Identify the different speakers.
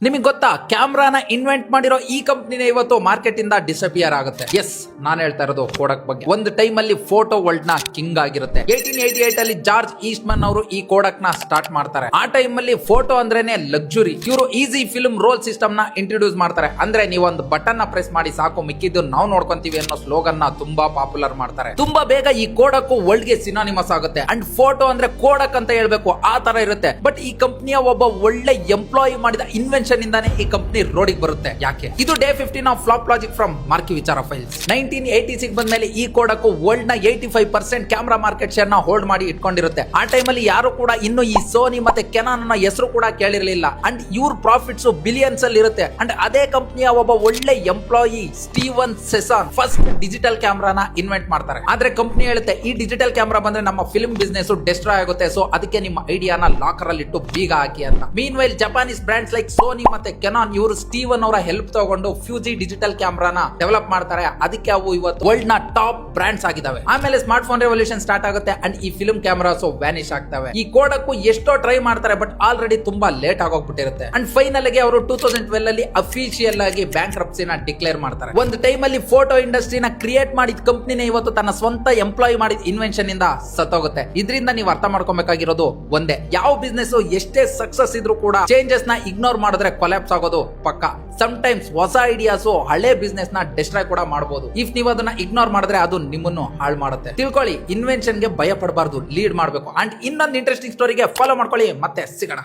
Speaker 1: ನಿಮಗೆ ಗೊತ್ತಾ, ಕ್ಯಾಮ್ರಾನ ಇನ್ವೆಂಟ್ ಮಾಡಿರೋ ಈ ಕಂಪ್ನಿನೇ ಇವತ್ತು ಮಾರ್ಕೆಟ್ ಇಂದ ಡಿಸಪಿಯರ್ ಆಗುತ್ತೆ. ಎಸ್, ನಾನು ಹೇಳ್ತಾ ಇರೋದು ಕೋಡಕ್ ಬಗ್ಗೆ. ಒಂದು ಟೈಮ್ ಅಲ್ಲಿ ಫೋಟೋ ವರ್ಲ್ಡ್ ನ ಕಿಂಗ್ ಆಗಿರುತ್ತೆ. 1888 ಅಲ್ಲಿ ಜಾರ್ಜ್ ಈಸ್ಟ್ಮನ್ ಅವರು ಈ ಕೋಡಕ್ ನ ಸ್ಟಾರ್ಟ್ ಮಾಡ್ತಾರೆ. ಆ ಟೈಮ್ ಅಲ್ಲಿ ಫೋಟೋ ಅಂದ್ರೇನೆ ಲಕ್ಸುರಿ. ಇವರು ಈಸಿ ಫಿಲ್ಮ್ ರೋಲ್ ಸಿಸ್ಟಮ್ ನ ಇಂಟ್ರೊಡ್ಯೂಸ್ ಮಾಡ್ತಾರೆ. ಅಂದ್ರೆ ನೀವೊಂದು ಬಟನ್ ನ ಪ್ರೆಸ್ ಮಾಡಿ ಸಾಕು, ಮಿಕ್ಕಿದ್ದು ನಾವು ನೋಡ್ಕೊಂತೀವಿ ಅನ್ನೋ ಸ್ಲೋಗನ್ ನ ತುಂಬಾ ಪಾಪ್ಯುಲರ್ ಮಾಡ್ತಾರೆ. ತುಂಬಾ ಬೇಗ ಈ ಕೋಡಕ್ ವರ್ಲ್ಡ್ ಗೆ ಸಿನಾನಿಮಸ್ ಆಗುತ್ತೆ. ಅಂಡ್ ಫೋಟೋ ಅಂದ್ರೆ ಕೋಡಕ್ ಅಂತ ಹೇಳ್ಬೇಕು, ಆ ತರ ಇರುತ್ತೆ. ಬಟ್ ಈ ಕಂಪ್ನಿಯ ಒಬ್ಬ ಒಳ್ಳೆ ಎಂಪ್ಲಾಯಿ ಮಾಡಿದ ಇನ್ವೆನ್ಷನ್ ಇಂದಾನೆ ಈ ಕಂಪನಿ ರೋಡಿಗೆ ಬರುತ್ತೆ. ಯಾಕೆ? ಇದು day 15 of flop logic from ಮಾರ್ಕಿ ವಿಚಾರ ಫೈಲ್ಸ್. 1986 ಬಂದ್ಮೇಲೆ ಈ ಕೋಡಕ್ ವರ್ಲ್ಡ್ ನ 85% ಕ್ಯಾಮ್ರಾ ಮಾರ್ಕೆಟ್ ಶೇರ್ ನ ಹೋಲ್ಡ್ ಮಾಡಿ ಇಟ್ಕೊಂಡಿರುತ್ತೆ. ಆ ಟೈಮ್ ಅಲ್ಲಿ ಯಾರು ಕೂಡ ಇನ್ನು ಈ ಸೋನಿ ಮತ್ತೆ ಕೆನಾನ್ ಅನ್ನೋ ಹೆಸರು ಕೂಡ ಕೇಳಿರಲಿಲ್ಲ. ಅಂಡ್ ಇವ್ರ ಪ್ರಾಫಿಟ್ಸ್ ಬಿಲಿಯನ್ಸ್ ಅಲ್ಲಿ ಇರುತ್ತೆ. ಅಂಡ್ ಅದೇ ಕಂಪನಿಯ ಒಬ್ಬ ಒಳ್ಳೆ employee Steven Sasson first digital ಕ್ಯಾಮ್ರಾನ ಇನ್ವೆಂಟ್ ಮಾಡ್ತಾರೆ. ಆದ್ರೆ ಕಂಪನಿ ಹೇಳುತ್ತೆ, ಈ ಡಿಜಿಟಲ್ ಕ್ಯಾಮ್ರಾ ಬಂದ್ರೆ ನಮ್ಮ ಫಿಲ್ಮ್ ಬಿಸ್ನೆಸ್ ಡಿಸ್ಟ್ರಾಯ್ ಆಗುತ್ತೆ, ಸೊ ಅದಕ್ಕೆ ನಿಮ್ಮ ಐಡಿಯಾನ ಲಾಕರ್ ಅಲ್ಲಿ ಇಟ್ಟು ಬೀಗ ಹಾಕಿ ಅಂತ. Meanwhile Japanese brands like Sony ಮತ್ತೆ ಕೆನಾನ್ ಇವರು ಸ್ಟೀವನ್ ಅವರ ಹೆಲ್ಪ್ ತಗೊಂಡು ಫ್ಯೂಜಿ ಡಿಜಿಟಲ್ ಕ್ಯಾಮ್ರಾನ ಡೆವಲಪ್ ಮಾಡ್ತಾರೆ. ಅದಕ್ಕೆ ಅವು ಇವತ್ತು ವರ್ಲ್ಡ್ ನ ಟಾಪ್ ಬ್ರಾಂಡ್ಸ್ ಆಗಿದಾವೆ. ಆಮೇಲೆ ಸ್ಮಾರ್ಟ್ ಫೋನ್ ರೆವಲ್ಯೂಷನ್ ಸ್ಟಾರ್ಟ್ ಆಗುತ್ತೆ. ಅಂಡ್ ಈ ಫಿಲ್ಮ್ ಕ್ಯಾಮ್ರಾಸ್ ವ್ಯಾನಿಶ್ ಆಗ್ತವೆ. ಈ ಕೋಡಕ್ಕೂ ಎಷ್ಟೋ ಟ್ರೈ ಮಾಡ್ತಾರೆ, ಬಟ್ ಆಲ್ರೆಡಿ ತುಂಬಾ ಲೇಟ್ ಆಗೋಗ್ಬಿಟ್ಟಿರುತ್ತೆ. ಅಂಡ್ ಫೈನಲ್ ಗೆ ಅವರು 2012 ಅಲ್ಲಿ ಅಫಿಷಿಯಲ್ ಆಗಿ ಬ್ಯಾಂಕ್ರಪ್ಸಿನ ಡಿಕ್ಲೇರ್ ಮಾಡ್ತಾರೆ. ಒಂದು ಟೈಮ್ ಅಲ್ಲಿ ಫೋಟೋ ಇಂಡಸ್ಟ್ರಿನ ಕ್ರಿಯೇಟ್ ಮಾಡಿದ ಕಂಪನಿನೇ ಇವತ್ತು ತನ್ನ ಸ್ವಂತ ಎಂಪ್ಲಾಯಿ ಮಾಡಿದ ಇನ್ವೆನ್ಷನ್ ಇಂದ ಸತ್ತೋಗುತ್ತೆ. ಇದರಿಂದ ನೀವು ಅರ್ಥ ಮಾಡ್ಕೊಬೇಕಾಗಿರೋದು ಒಂದೇ, ಯಾವ ಬಿಸ್ನೆಸ್ ಎಷ್ಟೇ ಸಕ್ಸಸ್ ಇದ್ರೂ ಕೂಡ ಚೇಂಜಸ್ ನ ಇಗ್ನೋರ್ ಮಾಡಿದ್ರೆ ಕೊಲ್ಯಾಪ್ಸ್ ಆಗೋದು ಪಕ್ಕ. ಸಮ್ ಟೈಮ್ಸ್ ಹೊಸ ಐಡಿಯಾಸ್ ಹಳೆ ಬಿಸ್ನೆಸ್ ನ ಡಿಸ್ಟ್ರಾಯ್ ಕೂಡ ಮಾಡಬಹುದು. ಇಫ್ ನೀವು ಅದನ್ನ ಇಗ್ನೋರ್ ಮಾಡಿದ್ರೆ ಅದು ನಿಮ್ಮನ್ನು ಹಾಳು ಮಾಡುತ್ತೆ. ತಿಳ್ಕೊಳ್ಳಿ, ಇನ್ವೆನ್ಷನ್ ಗೆ ಭಯ ಪಡಬಾರ್ದು, ಲೀಡ್ ಮಾಡಬೇಕು. ಅಂಡ್ ಇನ್ನೊಂದು ಇಂಟ್ರೆಸ್ಟಿಂಗ್ ಸ್ಟೋರಿಗೆ ಫಾಲೋ ಮಾಡ್ಕೊಳ್ಳಿ. ಮತ್ತೆ ಸಿಗೋಣ.